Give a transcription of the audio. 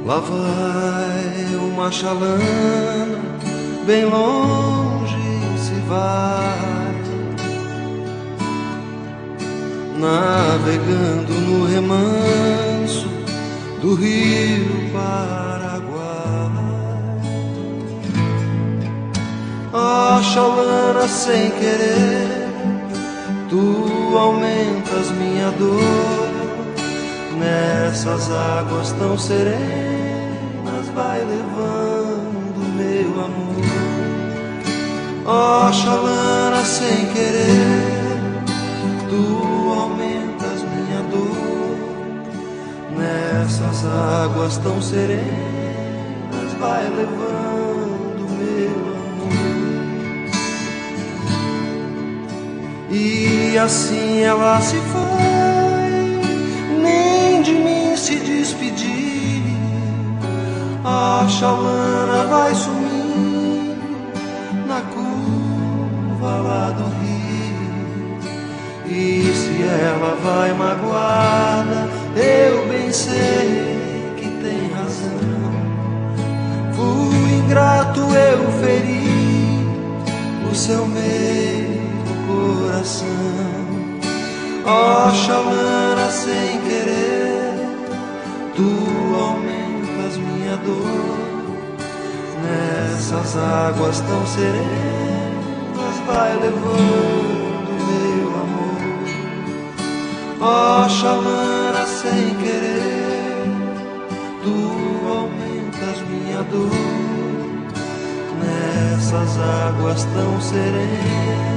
Lá vai uma chalana, bem longe se vai, navegando no remanso do rio Paraguai. A chalana sem querer, tu aumentas minha dor. Nessas águas tão serenas vai levando meu amor. Ó chalana sem querer, tu aumentas minha dor. Nessas águas tão serenas vai levando meu amor. E assim ela se foi, nem de mim se despedir. A chalana vai sumir na curva lá do rio. E se ela vai magoada, eu bem sei que tem razão. Fui ingrato, eu feri o seu meio coração. Ó chalana sem querer, tu aumentas minha dor. Nessas águas tão serenas vai levando meu amor. Ó chalana sem querer, tu aumentas minha dor. Nessas águas tão serenas